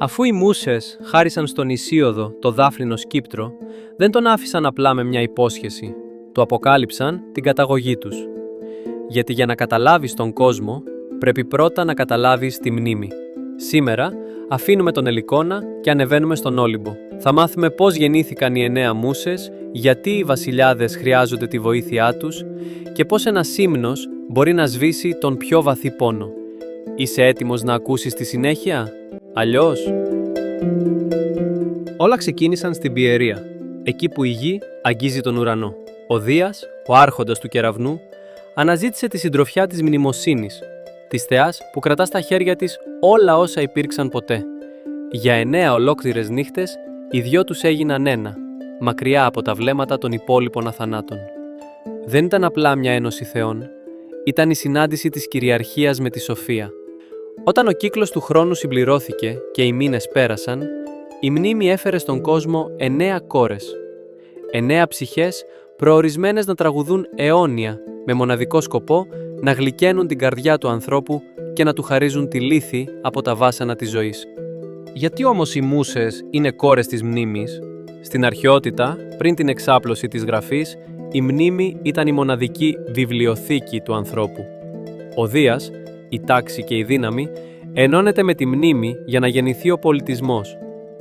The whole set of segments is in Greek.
Αφού οι μούσες χάρισαν στον Ησίοδο το δάφνινο σκύπτρο, δεν τον άφησαν απλά με μια υπόσχεση. Του αποκάλυψαν την καταγωγή τους. Γιατί για να καταλάβεις τον κόσμο, πρέπει πρώτα να καταλάβεις τη μνήμη. Σήμερα αφήνουμε τον Ελικόνα και ανεβαίνουμε στον Όλυμπο. Θα μάθουμε πώς γεννήθηκαν οι 9 μούσες, γιατί οι βασιλιάδες χρειάζονται τη βοήθειά τους και πώς ένας ύμνος μπορεί να σβήσει τον πιο βαθύ πόνο. Είσαι έτοιμος να ακούσεις τη συνέχεια? Αλλιώς... Όλα ξεκίνησαν στην Πιερία, εκεί που η γη αγγίζει τον ουρανό. Ο Δίας, ο άρχοντας του κεραυνού, αναζήτησε τη συντροφιά της μνημοσύνης, της θεάς που κρατά στα χέρια της όλα όσα υπήρξαν ποτέ. Για 9 ολόκληρες νύχτες, οι δυο τους έγιναν ένα, μακριά από τα βλέμματα των υπόλοιπων αθανάτων. Δεν ήταν απλά μια ένωση θεών, ήταν η συνάντηση της κυριαρχίας με τη σοφία. Όταν ο κύκλος του χρόνου συμπληρώθηκε και οι μήνες πέρασαν, η μνήμη έφερε στον κόσμο 9 κόρες. 9 ψυχές προορισμένες να τραγουδούν αιώνια, με μοναδικό σκοπό να γλυκαίνουν την καρδιά του ανθρώπου και να του χαρίζουν τη λύθη από τα βάσανα της ζωής. Γιατί όμως οι μούσες είναι κόρες της μνήμης? Στην αρχαιότητα, πριν την εξάπλωση της γραφής, η μνήμη ήταν η μοναδική βιβλιοθήκη του ανθρώπου. Ο Δίας, η τάξη και η δύναμη, ενώνεται με τη μνήμη για να γεννηθεί ο πολιτισμός.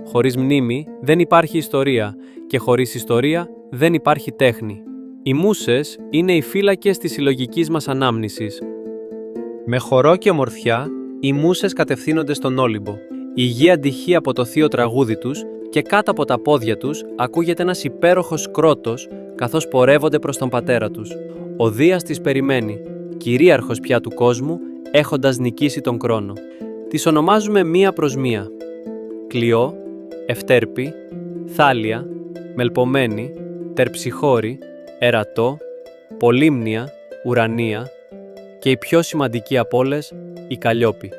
Χωρίς μνήμη δεν υπάρχει ιστορία και χωρίς ιστορία δεν υπάρχει τέχνη. Οι μούσες είναι οι φύλακες της συλλογικής μας ανάμνησης. Με χορό και ομορφιά, οι μούσες κατευθύνονται στον Όλυμπο. Η γη αντυχεί από το θείο τραγούδι τους και κάτω από τα πόδια τους ακούγεται ένας υπέροχος κρότος καθώς πορεύονται προς τον πατέρα τους. Ο Δίας τις περιμένει, κυρίαρχος πια του κόσμου, έχοντας νικήσει τον χρόνο. Τις ονομάζουμε μία προς μία. Κλειό, Ευτέρπη, Θάλια, Μελπομένη, Τερψιχώρη, Ερατό, Πολύμνια, Ουρανία και η πιο σημαντική από όλες, η Καλλιόπη.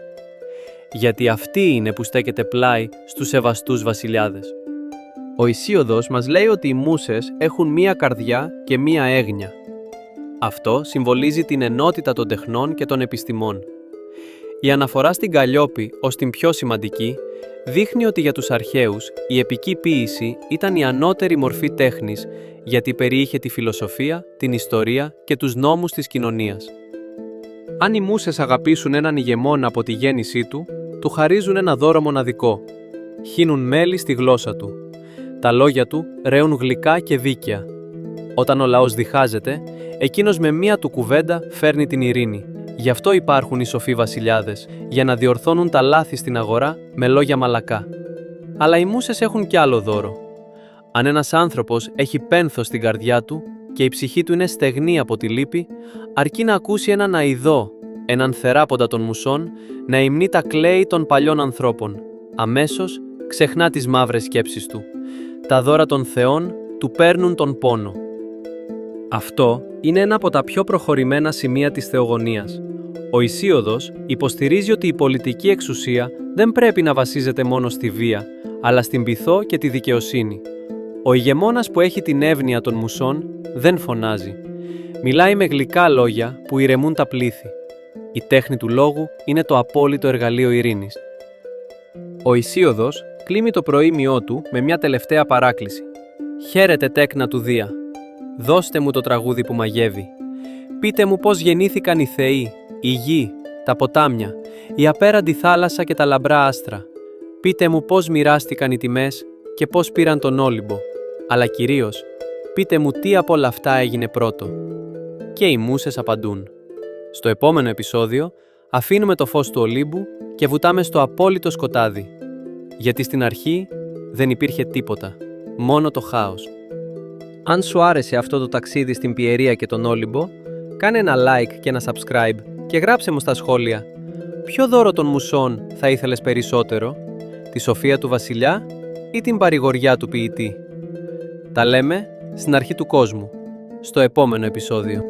Γιατί αυτή είναι που στέκεται πλάι στους σεβαστούς βασιλιάδες. Ο Ησίοδος μας λέει ότι οι μούσες έχουν μία καρδιά και μία έγνοια. Αυτό συμβολίζει την ενότητα των τεχνών και των επιστημών. Η αναφορά στην Καλλιόπη ως την πιο σημαντική δείχνει ότι για τους αρχαίους η επική ποίηση ήταν η ανώτερη μορφή τέχνης, γιατί περιείχε τη φιλοσοφία, την ιστορία και τους νόμους της κοινωνίας. Αν οι μούσες αγαπήσουν έναν ηγεμόνα από τη γέννησή του, του χαρίζουν ένα δώρο μοναδικό. Χύνουν μέλι στη γλώσσα του. Τα λόγια του ρέουν γλυκά και δίκαια. Όταν ο λαός διχάζεται, εκείνος με μία του κουβέντα φέρνει την ειρήνη. Γι' αυτό υπάρχουν οι σοφοί βασιλιάδες, για να διορθώνουν τα λάθη στην αγορά με λόγια μαλακά. Αλλά οι μούσες έχουν κι άλλο δώρο. Αν ένας άνθρωπος έχει πένθος στην καρδιά του και η ψυχή του είναι στεγνή από τη λύπη, αρκεί να ακούσει έναν αηδό, έναν θεράποντα των μουσών, να υμνεί τα κλέη των παλιών ανθρώπων. Αμέσως ξεχνά τις μαύρες σκέψεις του. Τα δώρα των θεών του παίρνουν τον πόνο. Αυτό είναι ένα από τα πιο προχωρημένα σημεία της θεογονίας. Ο Ησίοδος υποστηρίζει ότι η πολιτική εξουσία δεν πρέπει να βασίζεται μόνο στη βία, αλλά στην πειθό και τη δικαιοσύνη. Ο ηγεμόνας που έχει την εύνοια των μουσών δεν φωνάζει. Μιλάει με γλυκά λόγια που ηρεμούν τα πλήθη. Η τέχνη του λόγου είναι το απόλυτο εργαλείο ειρήνης. Ο Ησίοδος κλείνει το προήμιό του με μια τελευταία παράκληση. «Χαίρετε τέκνα του Δία. Δώστε μου το τραγούδι που μαγεύει. Πείτε μου πώς γεννήθηκαν οι θεοί, η γη, τα ποτάμια, η απέραντη θάλασσα και τα λαμπρά άστρα. Πείτε μου πώς μοιράστηκαν οι τιμές και πώς πήραν τον Όλυμπο. Αλλά κυρίως, πείτε μου τι από όλα αυτά έγινε πρώτο». Και οι μούσες απαντούν. Στο επόμενο επεισόδιο αφήνουμε το φως του Ολύμπου και βουτάμε στο απόλυτο σκοτάδι. Γιατί στην αρχή δεν υπήρχε τίποτα, μόνο το χάος. Αν σου άρεσε αυτό το ταξίδι στην Πιερία και τον Όλυμπο, κάνε ένα like και ένα subscribe και γράψε μου στα σχόλια ποιο δώρο των μουσών θα ήθελες περισσότερο, τη σοφία του βασιλιά ή την παρηγοριά του ποιητή. Τα λέμε στην αρχή του κόσμου, στο επόμενο επεισόδιο.